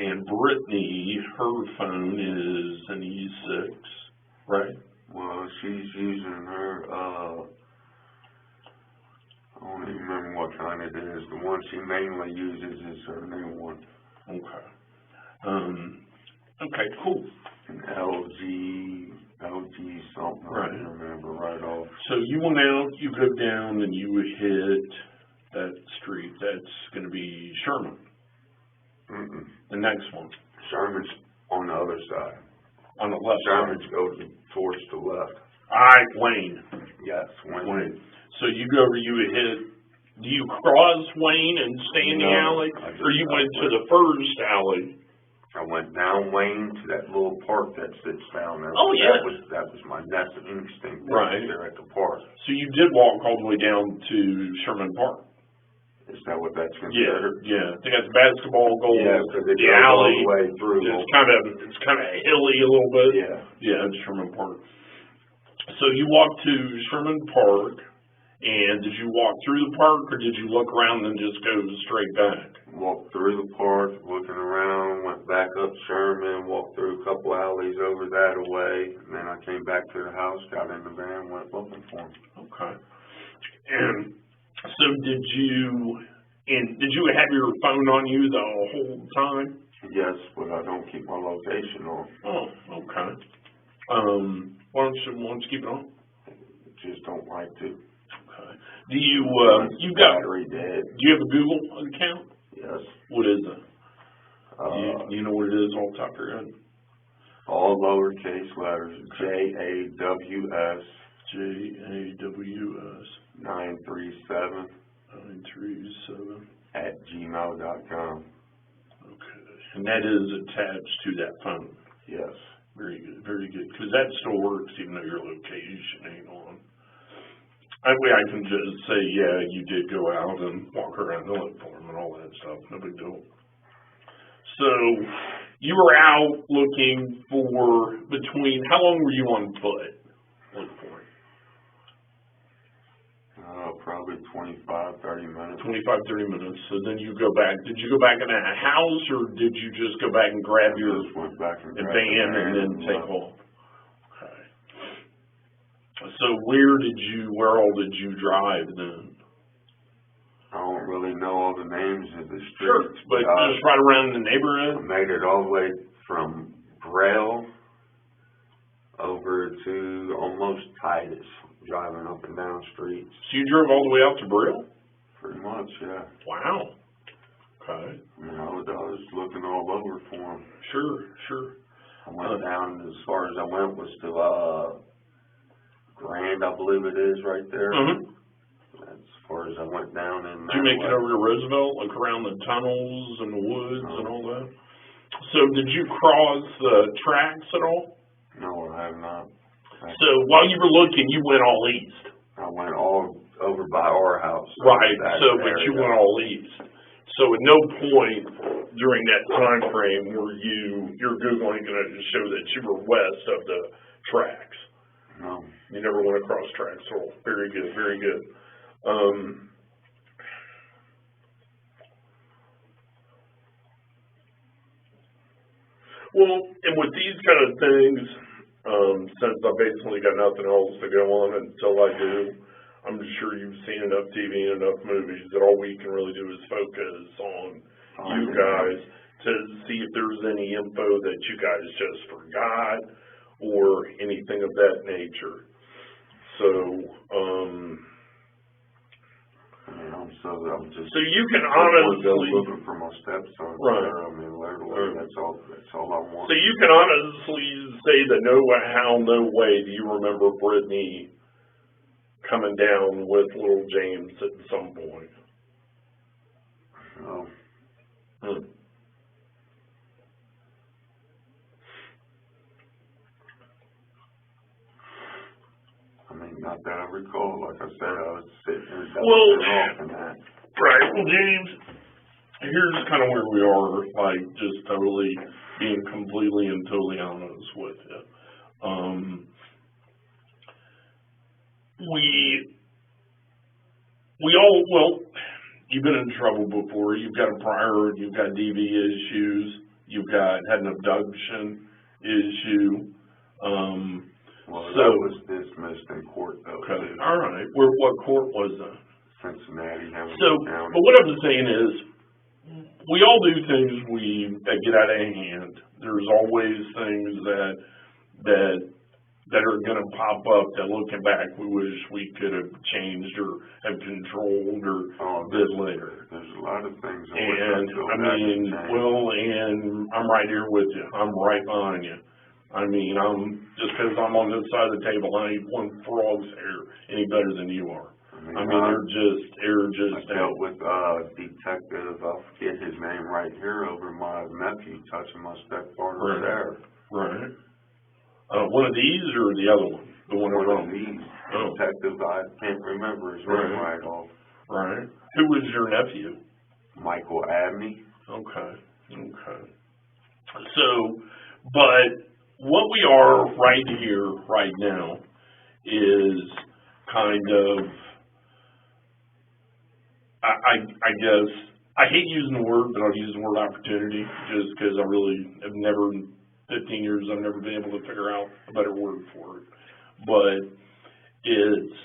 And Brittany, her phone is an E6, right? Well, she's using her, I don't even remember what kind it is. The one she mainly uses is her new one. Okay. Okay, cool. An LG something, right. I don't remember right off. So you went out, you go down, and you hit that street. That's going to be Sherman. The next one. Sherman's on the other side. On the left Sherman's side. goes towards the left. All right, Wayne. Yes, Wayne. So you go over, you hit, do you cross Wayne and stay in the alley? Or you went to the first alley? I went down Wayne to that little park that sits down there. Oh, yeah. That was my next instinct right there at the park. So you did walk all the way down to Sherman Park? Is that what that's considered? Yeah. I think that's basketball goal. Yeah, because it the goes alley, all the way through. It's kind of hilly a little bit. Yeah. Yeah, it's Sherman Park. So you walked to Sherman Park, and did you walk through the park, or did you look around and just go straight back? walked through the park, looking around, went back up Sherman, walked through a couple alleys over that away, and then I came back to the house, got in the van, went looking for him. Okay. And so did you have your phone on you the whole time? Yes, but I don't keep my location on. Oh, okay. Why don't you keep it on? Just don't like to. Okay. Do you you got battery dead? Do you have a Google account? Yes. What is it? Do you know what it is off the top of your head? All lowercase letters. JAWS. JAWS. 937. 937. @gmail.com. Okay. And that is attached to that phone. Yes. Very good, very good. Because that still works even though your location ain't on. That way I can just say, yeah, you did go out and walk around and look for him and all that stuff. No big deal. So you were out looking for how long were you on foot looking for him? Probably 25, 30 minutes. 25, 30 minutes. So then you go back. Did you go back in a house or did you just go back and grab your went back and grabbed van and then take off? Okay. So where all did you drive then? I don't really know all the names of the streets. Sure, but just right around the neighborhood? I made it all the way from Preble over to almost Titus, driving up and down streets. So you drove all the way out to Brill? Pretty much, yeah. Wow. Okay. I was looking all over for him. Sure. I went down as far as I went was to Grand, I believe it is, right there. Mm-hmm. As far as I went down in. Did you make it over to Roosevelt, like around the tunnels and the woods and all that? So did you cross the tracks at all? No, I have not. So while you were looking, you went all east. I went all over by our house. Right. But you went all east. So at no point during that time frame were your Googling going to show that you were west of the tracks. No. You never went across tracks. So very good, very good. Well, and with these kind of things, since I basically got nothing else to go on until I do, I'm sure you've seen enough TV and enough movies that all we can really do is focus on you guys to see if there's any info that you guys just forgot or anything of that nature. So you can honestly looking for my stepson. Right. I mean, literally, that's all I want. So you can honestly say that no way do you remember Brittany coming down with little James at some point? No. I mean, not that I recall. Like I said, I was sitting there off and that. Right. Well, James, here's kind of where we are, like, just totally being completely and totally honest with you. You've been in trouble before. You've got a prior, you've got DV issues, you've had an abduction issue. That was dismissed in court, though. Okay. All right. What court was that? Cincinnati, Hamilton County. But what I'm saying is, we all do things that get out of hand. There's always things that are going to pop up that, looking back, we wish we could have changed or have controlled or did later. There's a lot of things. And I'm right here with you. I'm right behind you. I mean, just because I'm on this side of the table, I ain't one frog's hair any better than you are. I mean, you're just. I dealt with detective, I forget his name right here, over my nephew touching my stepfather there. Right. One of these or the other one? The one of these. Detective, I can't remember his name right off. Right. Who was your nephew? Michael Abney. Okay. So, but what we are right here, right now, is kind of, I guess, I hate using the word, but I'll use the word opportunity just because I really have never, in 15 years, I've never been able to figure out a better word for it. But it's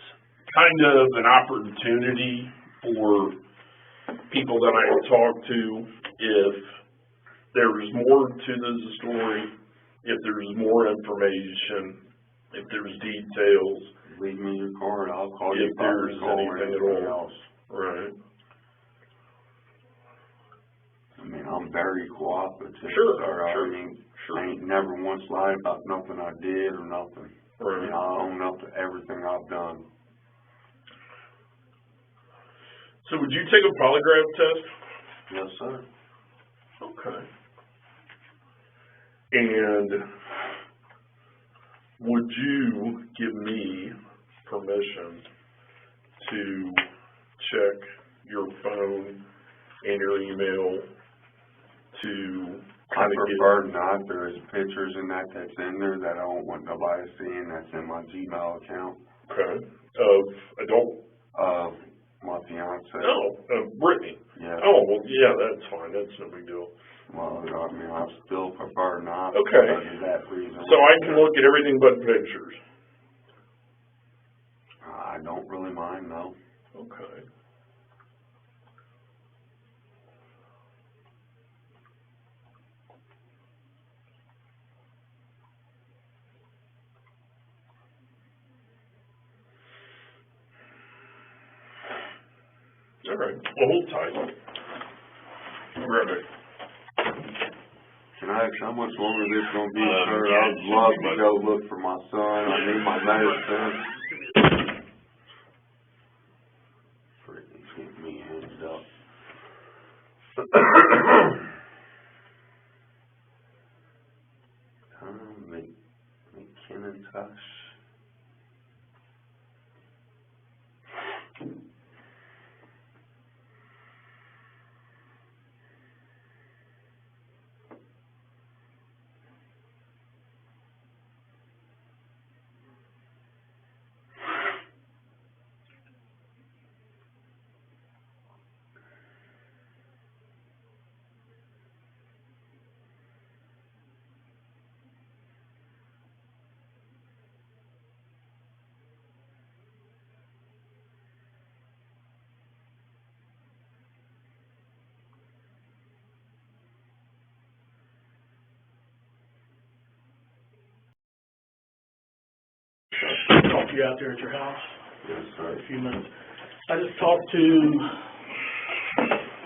kind of an opportunity for people that I talk to, if there's more to the story, if there's more information, if there's details. Leave me your card, I'll call you if there's anything at all. Right. I mean, I'm very cooperative. Sure, sir. sure, I mean, sure. I ain't never once lied about nothing I did or nothing. Right. I mean, I own up to everything I've done. So would you take a polygraph test? Yes, sir. Okay. And would you give me permission to check your phone and your email to I kind of prefer not. There's pictures in that that's in there that I don't want nobody seeing. That's in my Gmail account. Okay. Of adult? My fiance. Oh, Brittany. Yeah. Oh, well, yeah, that's fine. That's no big deal. Well, I mean, I still prefer not. Okay. Because of that reason. So I can look at everything but pictures. I don't really mind, no. Okay. All right. Well, hold tight. I'll grab it. Can I ask how much longer this is going to be, sir? I would love to go look for my son. I need my medicine. Brittany's getting me hands up. McKintosh. Talk to you out there at your house Yes, for sir. a few minutes. I just talked to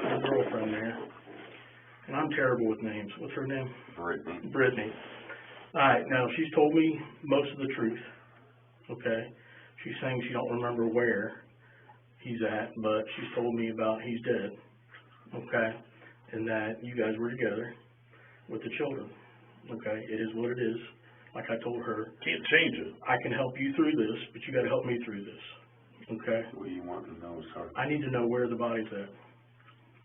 my girlfriend there, and I'm terrible with names. What's her name? Brittany. Brittany. All right, now she's told me most of the truth, okay? She's saying she don't remember where he's at, but she's told me about he's dead, okay? And that you guys were together with the children, okay? It is what it is. Like I told her, Can't change it. I can help you through this, but you got to help me through this. Okay? What do you want to know, sir? I need to know where the body's at.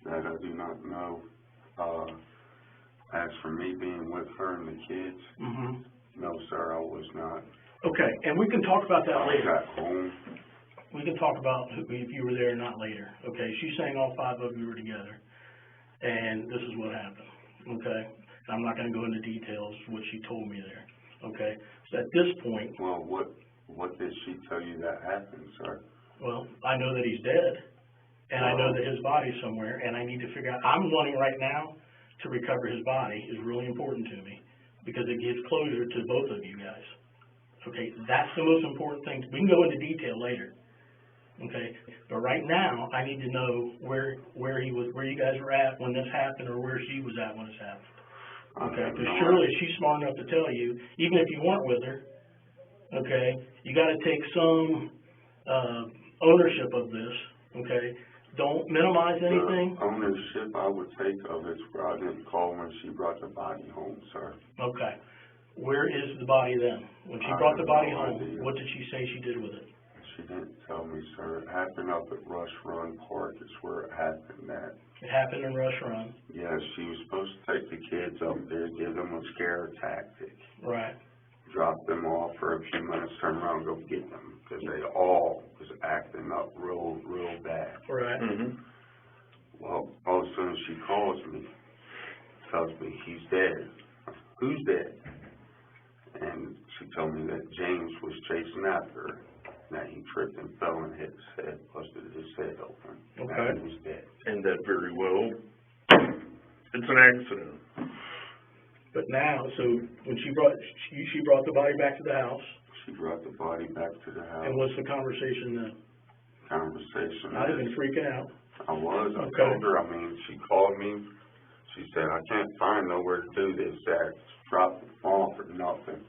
That I do not know. As for me being with her and the kids, no, sir, I was not. Okay, and we can talk about that I was later. at home. We can talk about if you were there or not later. Okay? She's saying all five of you were together, and this is what happened. Okay? I'm not going to go into details what she told me there. Okay? So at this point, Well, what did she tell you that happened, sir? well, I know that he's dead, and I know that his body's somewhere, and I need to figure out, I'm wanting right now to recover his body is really important to me because it gives closure to both of you guys. Okay? That's the most important thing. We can go into detail later. Okay? But right now, I need to know where you guys were at when this happened or where she was at when this happened. Okay, because surely she's smart enough to tell you, even if you weren't with her, okay, you got to take some ownership of this, okay? Don't minimize anything. The ownership I would take of it where I didn't call when she brought the body home, sir. Okay. Where is the body then? When she brought the body home, what did she say she did with it? She didn't tell me, sir. It happened up at Rush Run Park. It's where it happened at. It happened in Rush Run. Yes, she was supposed to take the kids up there, give them a scare tactic. Right. Drop them off for a few minutes, turn around and go get them. Because they all was acting up real bad. Right. Well, all as soon as she calls me, tells me he's dead. Who's dead? And she told me that James was chasing after her, that he tripped and fell and hit his head, busted his head open. Okay. And he was dead. And that very well, it's an accident. But now, so when she brought the body back to the house, She brought the body back to the house. and what's the conversation then? Conversation. I'd have been freaking out. I was. I Okay. told her. I mean, she called me. She said, I can't find nowhere to do this. That dropped the off or nothing.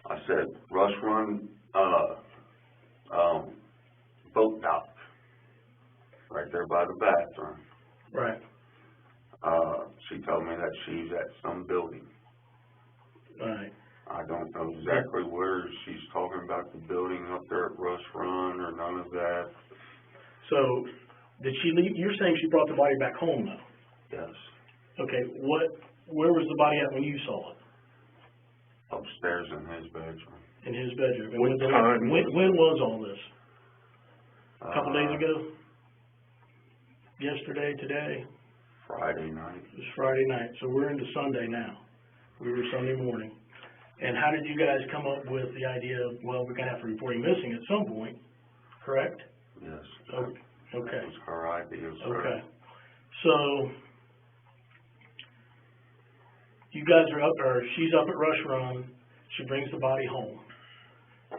I said, Rush Run, boat dock. Right there by the bathroom. Right. She told me that she's at some building. Right. I don't know exactly where she's talking about, the building up there at Rush Run or none of that. So, did she leave? You're saying she brought the body back home, though? Yes. Okay, where was the body at when you saw it? Upstairs in his bedroom. In his bedroom. And What time? When was all this? A couple days Uh, ago? Yesterday, today? Friday night. It was Friday night, so we're into Sunday now. We were Sunday morning. And how did you guys come up with the idea of, well, we're gonna have to report him missing at some point, correct? Yes. Okay. That was her idea, sir. Okay. So, you guys are up, or she's up at Rush Run, she brings the body home.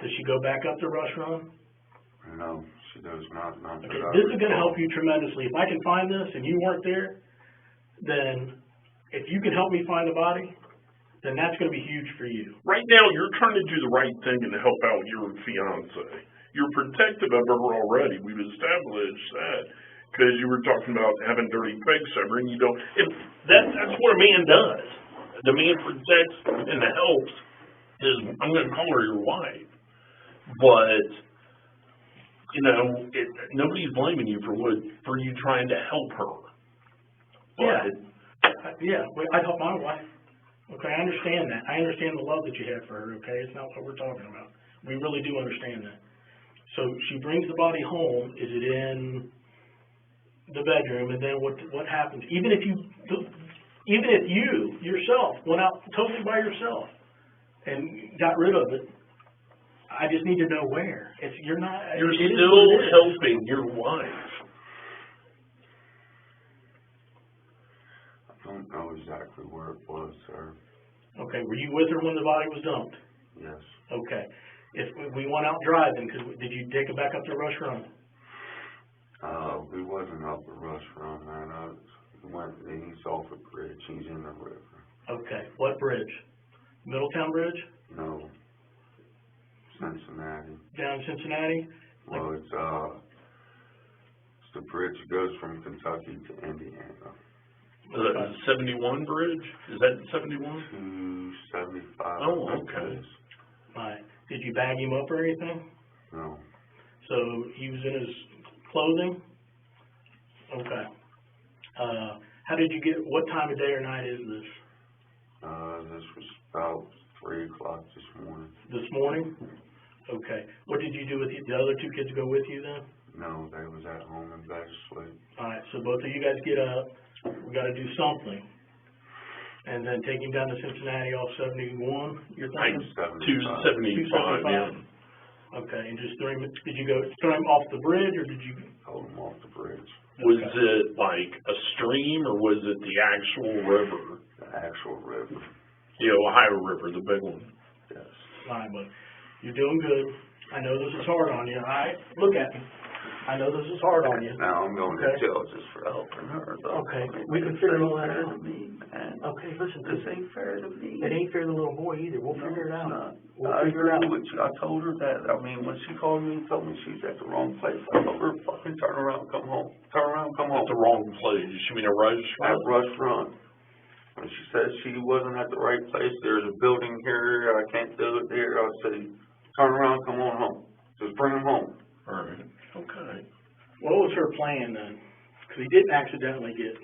Does she go back up to Rush Run? No, she does not. Not Okay, that I this is gonna recall. help you tremendously. If I can find this and you weren't there, then if you can help me find the body, then that's gonna be huge for you. Right now, you're trying to do the right thing and help out your fiance. You're protective of her already. We've established that because you were talking about having dirty pigs over, and you don't. And that's what a man does. The man protects and helps. I'm going to call her your wife, but you know, nobody's blaming you for you trying to help her. But, Yeah, I'd help my wife. Okay, I understand that. I understand the love that you have for her, okay? It's not what we're talking about. We really do understand that. So she brings the body home. Is it in the bedroom? And then what happens? Even if you yourself went out totally by yourself and got rid of it, I just need to know where. You're still helping your wife. I don't know exactly where it was, sir. Okay, were you with her when the body was dumped? Yes. Okay. If we went out driving, did you take it back up to Rush Run? We wasn't up at Rush Run, man. He's off a bridge. He's in the river. Okay. What bridge? Middletown Bridge? No. Cincinnati. Down in Cincinnati? Well, it's the bridge that goes from Kentucky to Indiana. Is that the 71 bridge? Is that 71? 275. Oh, okay. Right. Did you bag him up or anything? No. So he was in his clothing? Okay. How did you what time of day or night is this? This was about 3 o'clock this morning. This morning? Okay. What did you do with the other two kids go with you then? No, they was at home in bed asleep. All right, so both of you guys get up. We got to do something. And then take him down to Cincinnati off 71, you're thinking? 275, yeah. Okay, and just throw him off the bridge, or did you? Hold him off the bridge. Was it like a stream, or was it the actual river? The actual river. The Ohio River, the big one. Yes. All right, but you're doing good. I know this is hard on you. All right, look at me. I know this is hard on you. Now I'm going to jail just for helping her, though. Okay, we can figure all that Fair out. to me, man. Okay, listen, This ain't fair to me. it ain't fair to the little boy either. We'll figure it out. We'll I figure it out. agree with you. I told her that. I mean, when she called me and told me she's at the wrong place, I told her, fucking turn around, come home. Turn around, come home. At the wrong place. You mean a rush? At Rush Run. When she said she wasn't at the right place, there's a building here, I can't do it there, I said, turn around, come on home. Just bring him home. All right. Okay. What was her plan then? Because he didn't accidentally get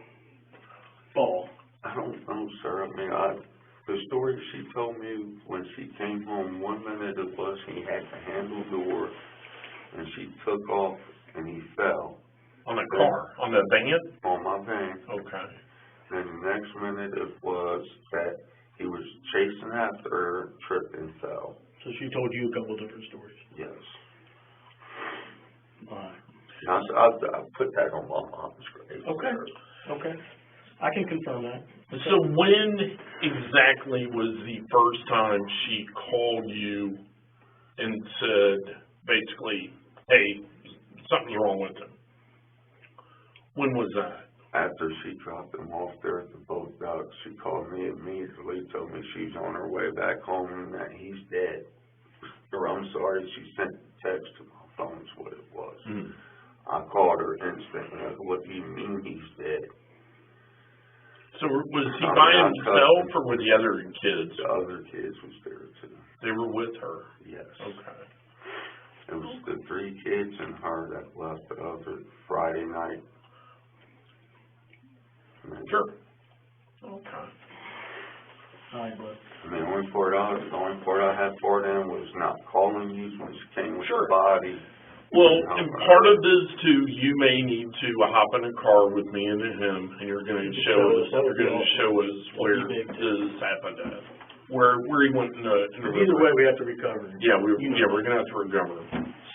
fall. I don't know, sir. I mean, the story she told me when she came home, 1 minute it was he had the handle door, and she took off and he fell. On a car? On the van? On my van. Okay. Then the next minute it was that he was chasing after her, tripped and fell. So she told you a couple different stories? Yes. All right. I put that on my mom's grave. Okay. Okay. I can confirm that. So when exactly was the first time she called you and said, basically, hey, something's wrong with him? When was that? After she dropped him off there at the boat dock, she called me immediately, told me she's on her way back home and that he's dead. Or I'm sorry, she sent a text to my phone is what it was. Mm. I called her instantly. I said, what do you mean he's dead? So was he by himself or with the other kids? The other kids was there too. They were with her? Yes. Okay. It was the 3 kids and her that left the other Friday night. Sure. Okay. All right, bud. I mean, the only part I had for them was not calling you when she came with the body. Well, and part of this too, you may need to hop in a car with me and him, and you're going to show us where this happened at, where he went in the river. Either way, we have to recover. Yeah, we're going to have to recover.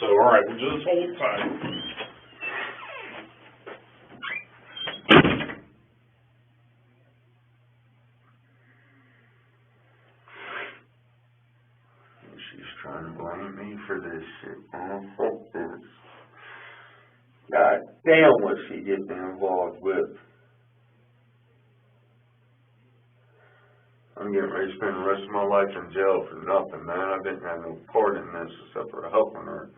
So, all right, we'll just hold tight. She's trying to blame me for this shit. Oh, fuck this. God damn what she gets me involved with. I'm getting ready to spend the rest of my life in jail for nothing, man. I didn't have no part in this except for helping her.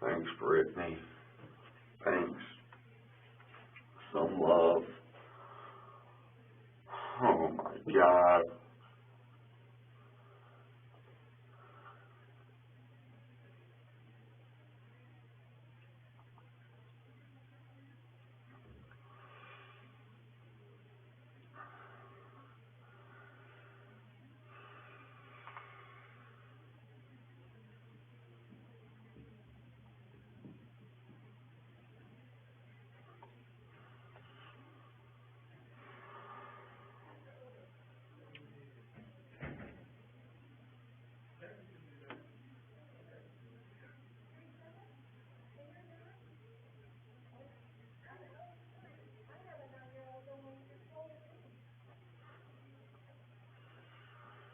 Thanks, Brittany. Thanks.